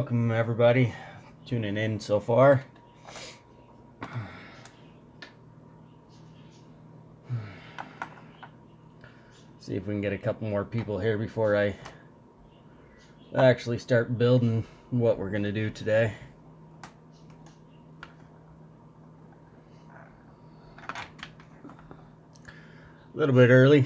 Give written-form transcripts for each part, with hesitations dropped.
Welcome everybody tuning in so far. See if we can get a couple more people here before I actually start building what we're gonna do today. A little bit early.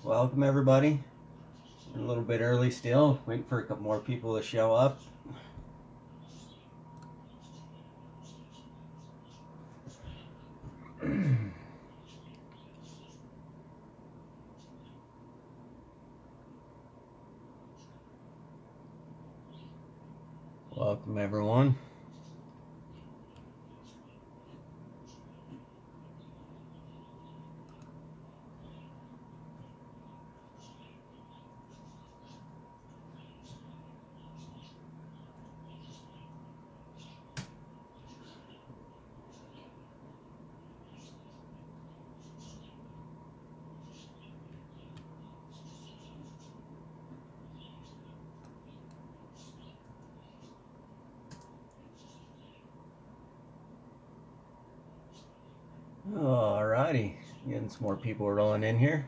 Welcome everybody. A little bit early still, waiting for a couple more people to show up. Welcome everyone. Alrighty, getting some more people rolling in here.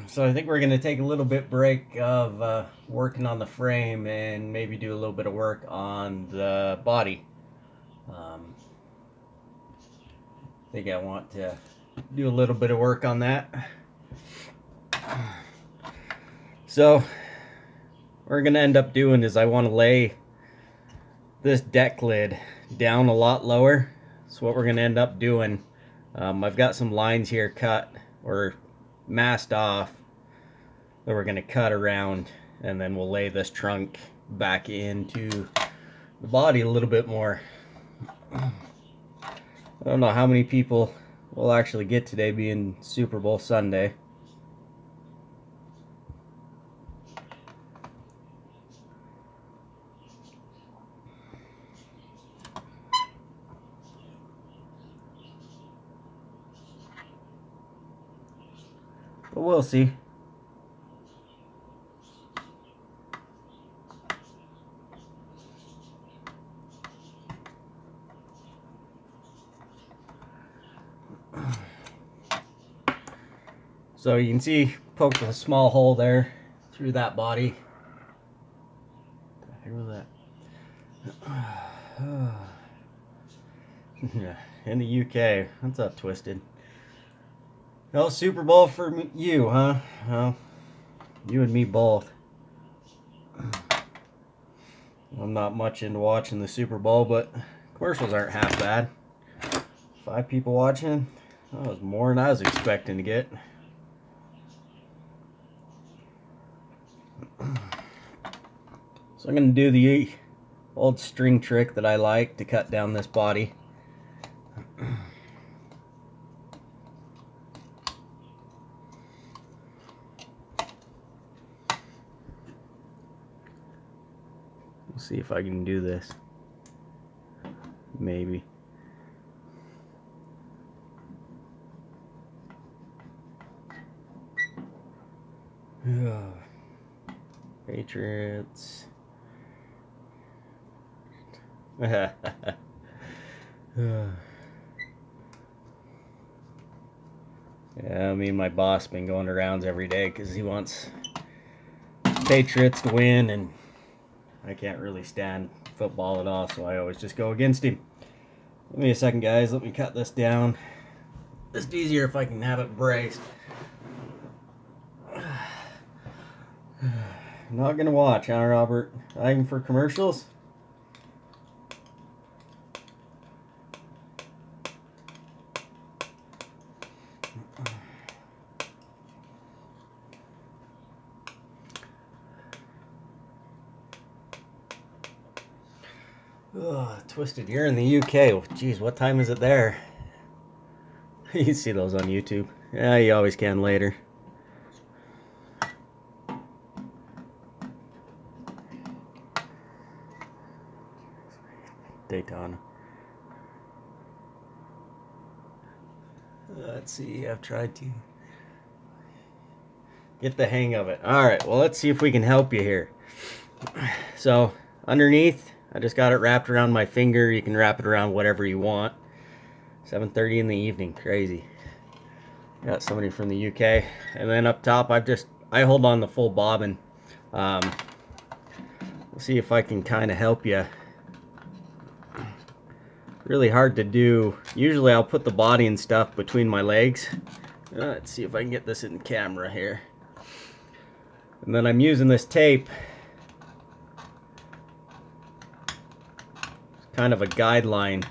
So I think we're going to take a little bit break of working on the frame and maybe do a little bit of work on the body. I think I want to do a little bit of work on that. So what we're going to end up doing is I want to lay this deck lid down a lot lower. So what we're going to end up doing, I've got some lines here cut or masked off that we're going to cut around, and then we'll lay this trunk back into the body a little bit more. I don't know how many people we'll actually get today, being Super Bowl Sunday. But we'll see. So you can see, poked a small hole there through that body. What the heck was that? In the UK, what's up, Twisted? No Super Bowl for you, huh? Well, you and me both. I'm not much into watching the Super Bowl, but commercials aren't half bad. 5 people watching. That was more than I was expecting to get. So I'm going to do the old string trick that I like to cut down this body. We'll see if I can do this. Maybe. Patriots. Yeah, me and my boss been going to rounds every day because he wants Patriots to win, and I can't really stand football at all, so I always just go against him. Give me a second, guys. Let me cut this down. It's easier if I can have it braced. Not gonna watch, huh, Robert? Not even for commercials? Oh, Twisted, you're in the UK. Geez, what time is it there? You can see those on YouTube. Yeah, you always can later. Daytona. Let's see, I've tried to get the hang of it. Alright, well, let's see if we can help you here. So, underneath, I just got it wrapped around my finger. You can wrap it around whatever you want. 7:30 in the evening, crazy. Got somebody from the UK. And then up top, I hold on the full bobbin. We'll see if I can kind of help you. Really hard to do. Usually I'll put the body and stuff between my legs. Let's see if I can get this in camera here. And then I'm using this tape. It's kind of a guideline.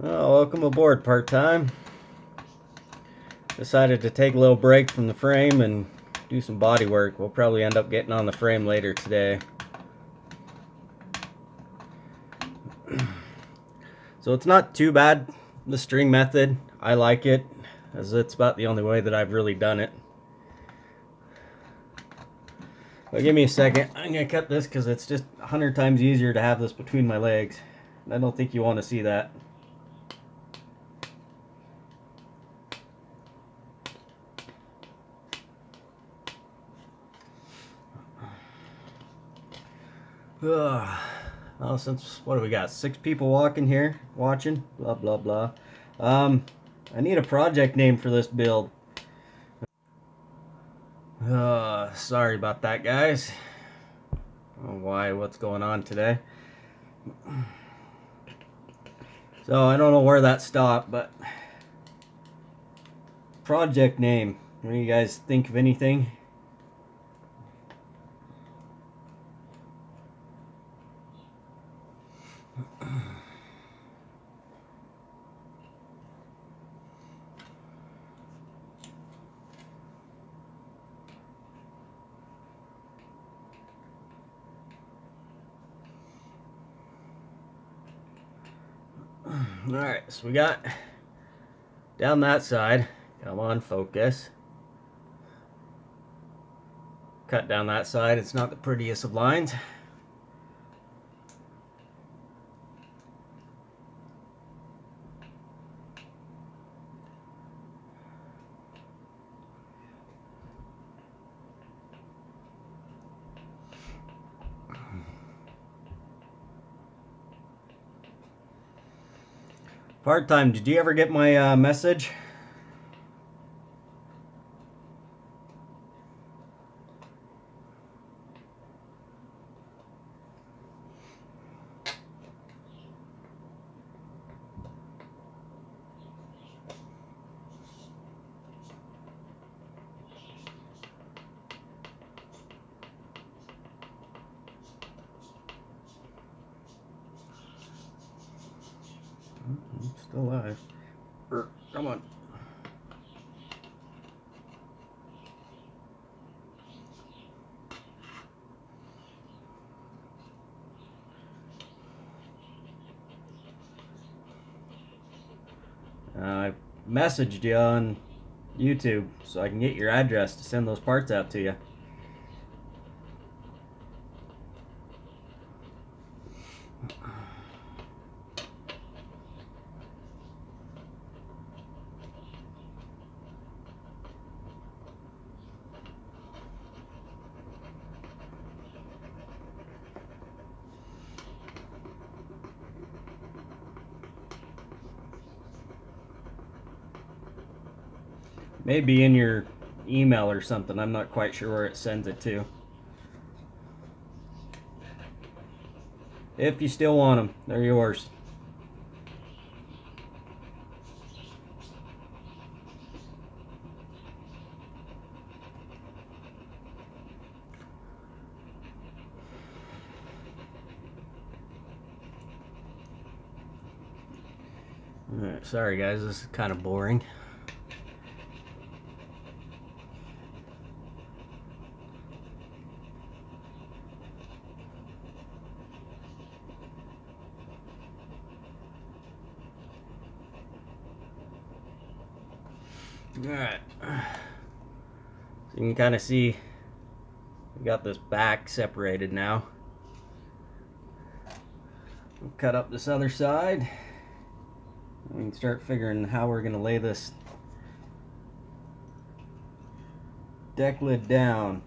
Oh, welcome aboard, part-time. Decided to take a little break from the frame and do some body work. We'll probably end up getting on the frame later today. So it's not too bad, the string method. I like it, as it's about the only way that I've really done it. But give me a second. I'm going to cut this because it's just 100 times easier to have this between my legs. I don't think you want to see that. Well, since, what do we got? 6 people watching, blah blah blah. I need a project name for this build. Sorry about that, guys. I don't know what's going on today. So I don't know where that stopped, but project name. What do you guys think of anything? Alright, so we got down that side. Come on, focus. Cut down that side. It's not the prettiest of lines. Part-time, did you ever get my message? Still alive. Come on. I messaged you on YouTube so I can get your address to send those parts out to you. Maybe in your email or something. I'm not quite sure where it sends it to. If you still want them, they're yours. Sorry guys, this is kind of boring. Alright, so you can kind of see we got this back separated now. We'll cut up this other side. We can start figuring how we're going to lay this deck lid down.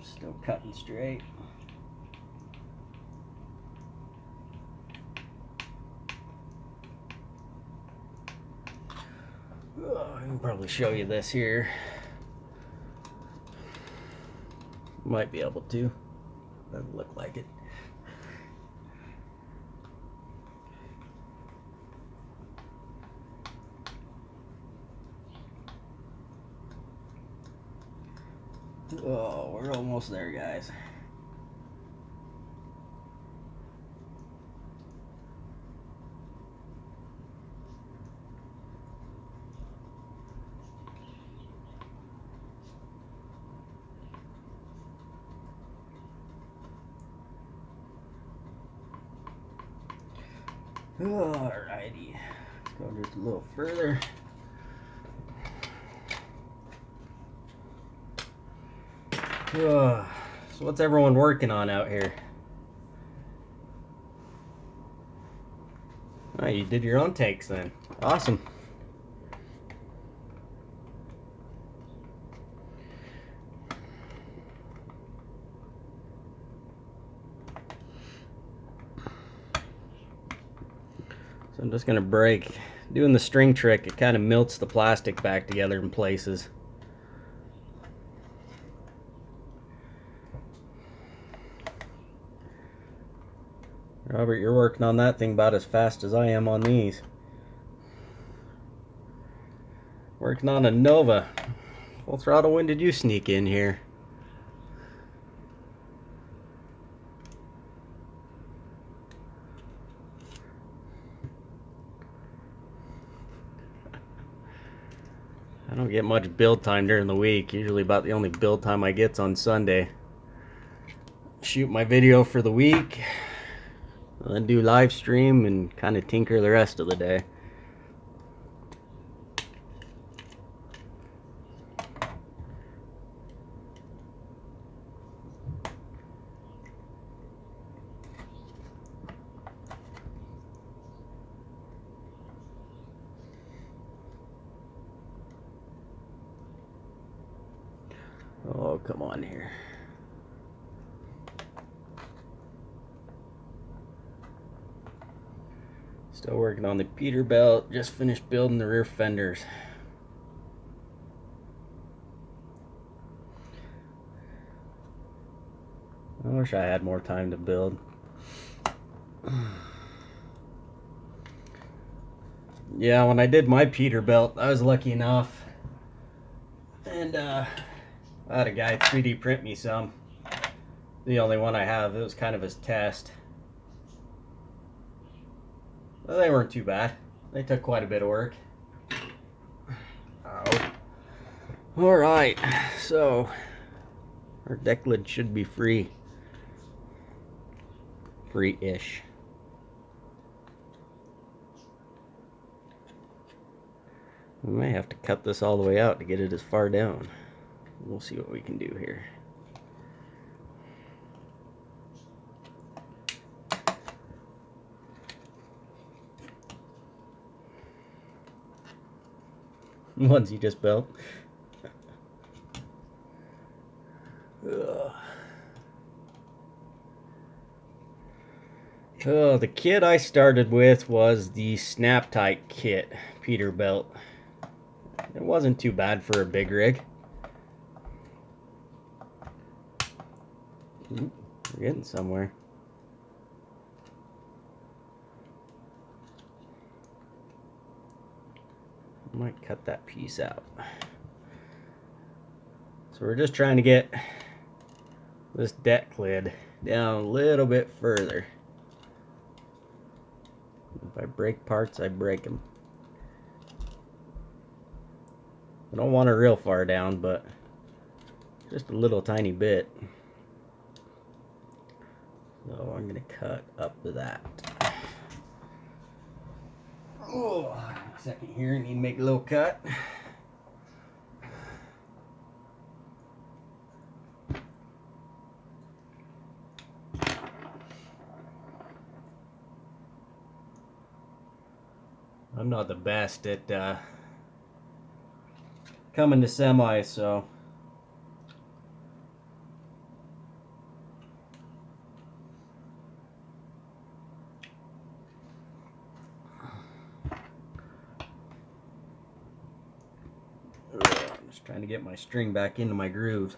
Still cutting straight. Oh, I can probably show you this here. Might be able to. Doesn't look like it. Oh, we're almost there, guys. Alrighty, let's go just a little further. So what's everyone working on out here? Oh, you did your own takes then. Awesome. So I'm just gonna doing the string trick, it kind of melts the plastic back together in places. Robert, you're working on that thing about as fast as I am on these. Working on a Nova. Full throttle, when did you sneak in here? I don't get much build time during the week. Usually about the only build time I get's on Sunday. Shoot my video for the week, and then do live stream and kind of tinker the rest of the day. Oh, come on here. Still working on the Peterbilt. Just finished building the rear fenders. I wish I had more time to build. Yeah, when I did my Peterbilt, I was lucky enough. And I had a guy 3D print me some. The only one I have. It was kind of his test. Well, they weren't too bad. They took quite a bit of work. Oh. Alright, so our deck lid should be free. Free-ish. We may have to cut this all the way out to get it as far down. We'll see what we can do here. Ones you just built. Oh, the kit I started with was the Snap-Tight kit, Peterbilt. It wasn't too bad for a big rig. We're getting somewhere. I might cut that piece out. So we're just trying to get this deck lid down a little bit further. If I break parts, I break them. I don't want it real far down, but just a little tiny bit. So I'm gonna cut up to that. Oh, a second here, I need to make a little cut. I'm not the best at coming to semis, so I'm just trying to get my string back into my grooves.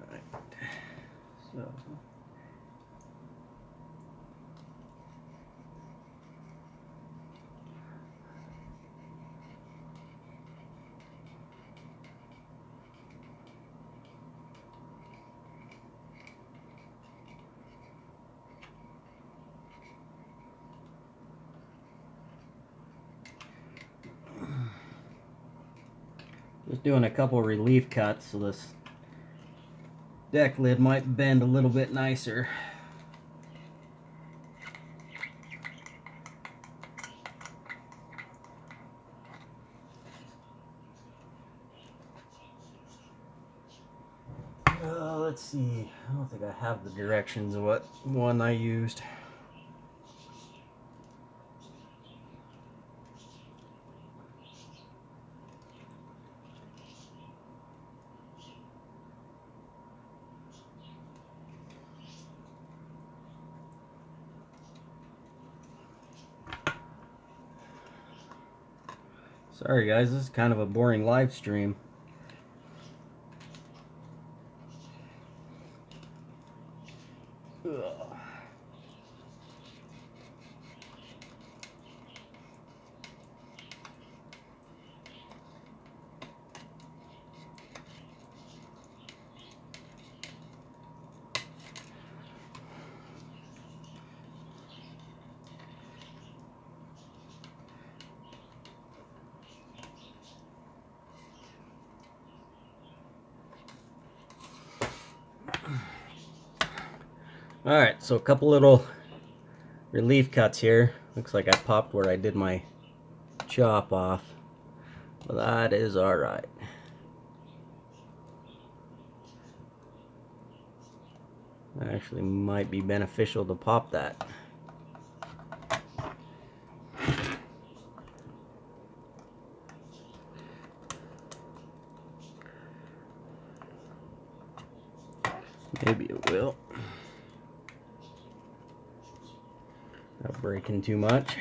Alright, so just doing a couple relief cuts so this deck lid might bend a little bit nicer. Let's see, I don't think I have the directions of what one I used. Sorry guys, this is kind of a boring live stream. Ugh. Alright, so a couple little relief cuts here. Looks like I popped where I did my chop off. But that is alright. Actually might be beneficial to pop that. Maybe it will. Not breaking too much.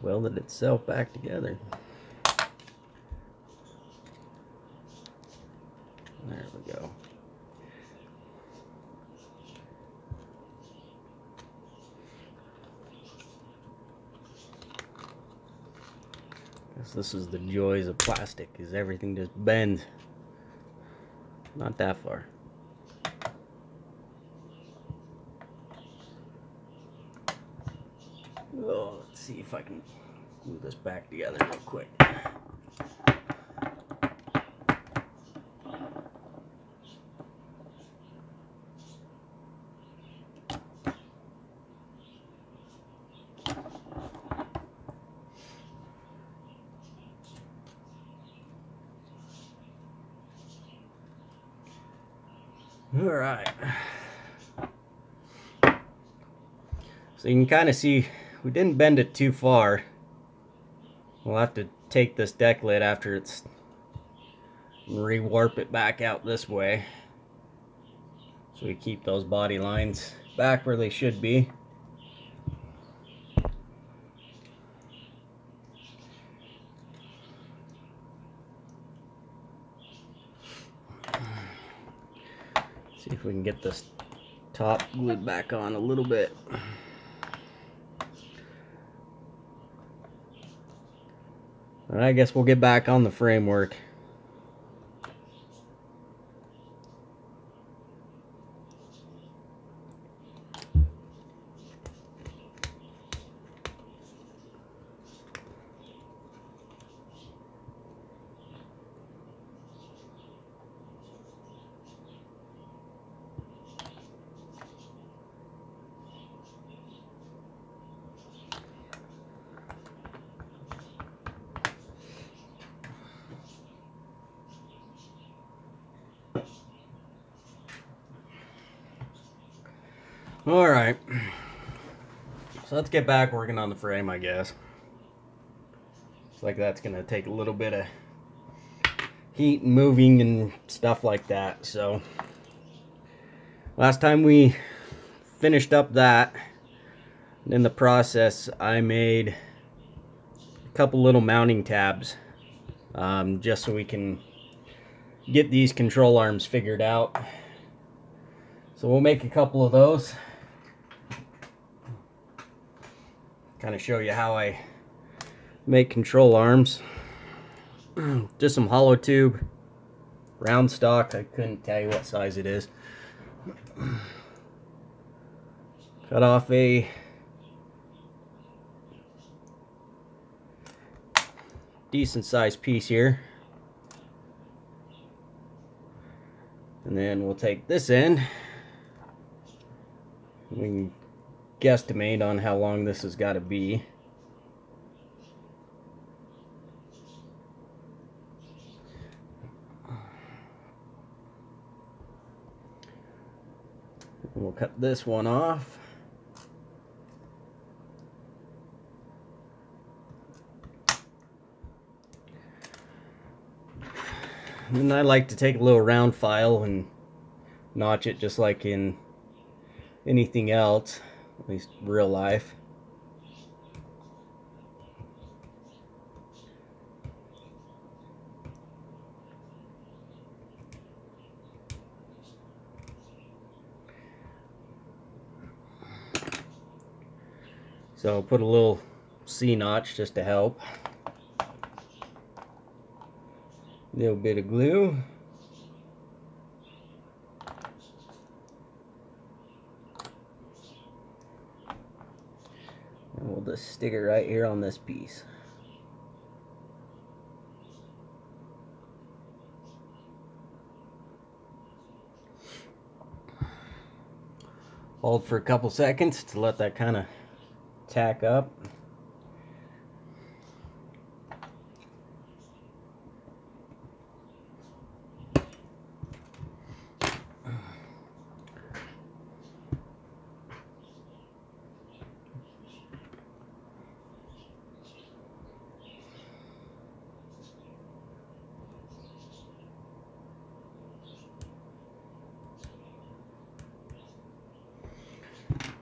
Welded itself back together. There we go. Guess this is the joys of plastic, is everything just bends. Not that far. Oh, let's see if I can glue this back together real quick. All right. So you can kind of see we didn't bend it too far. We'll have to take this deck lid after it's rewarp it back out this way, so we keep those body lines back where they should be. See if we can get this top glued back on a little bit. And I guess we'll get back on the framework. Alright, so let's get back working on the frame, I guess. Looks like that's going to take a little bit of heat and moving and stuff like that. So, last time we finished up that, in the process I made a couple little mounting tabs, just so we can get these control arms figured out. So we'll make a couple of those. Kind of show you how I make control arms. Just some hollow tube, round stock. I couldn't tell you what size it is. Cut off a decent sized piece here. And then we'll take this end. We can guesstimate on how long this has got to be. And we'll cut this one off. And I like to take a little round file and notch it just like in anything else, at least real life. So put a little C-notch just to help. A little bit of glue. And we'll just stick it right here on this piece. Hold for a couple seconds to let that kind of tack up.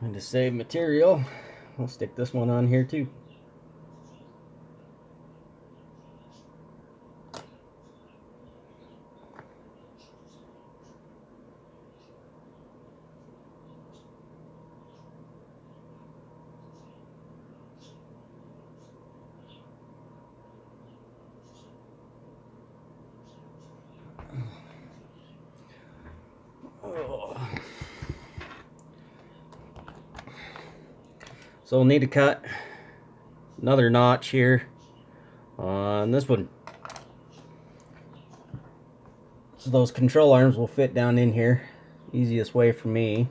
And to save material, we'll stick this one on here too. So we'll need to cut another notch here on this one, so those control arms will fit down in here. Easiest way for me.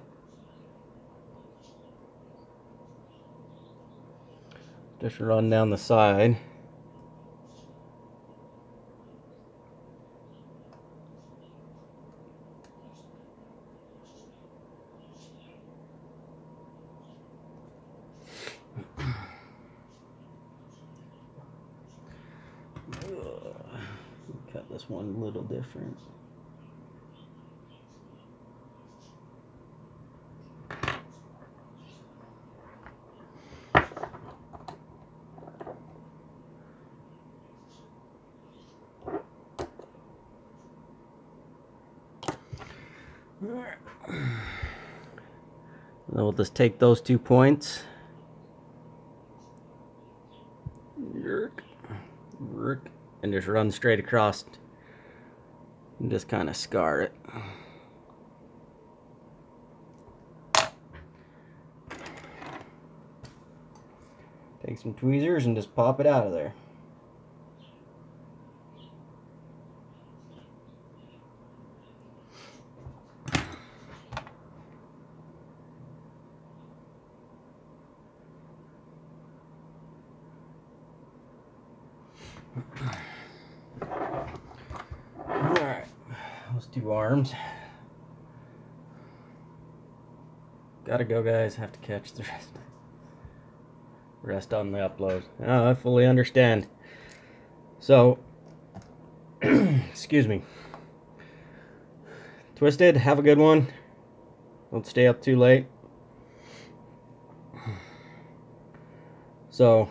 Just run down the side. cut this one a little different. Then we'll just take those 2 points, and just run straight across and just kind of scar it. Take some tweezers and just pop it out of there. Alright, those 2 arms. Gotta go, guys. Have to catch the rest on the upload. Oh, I fully understand. So, excuse me. Twisted, have a good one. Don't stay up too late. So,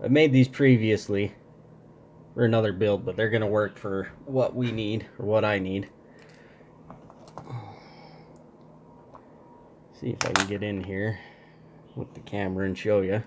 I made these previously for another build, but they're gonna work for what we need, or what I need. See if I can get in here with the camera and show you.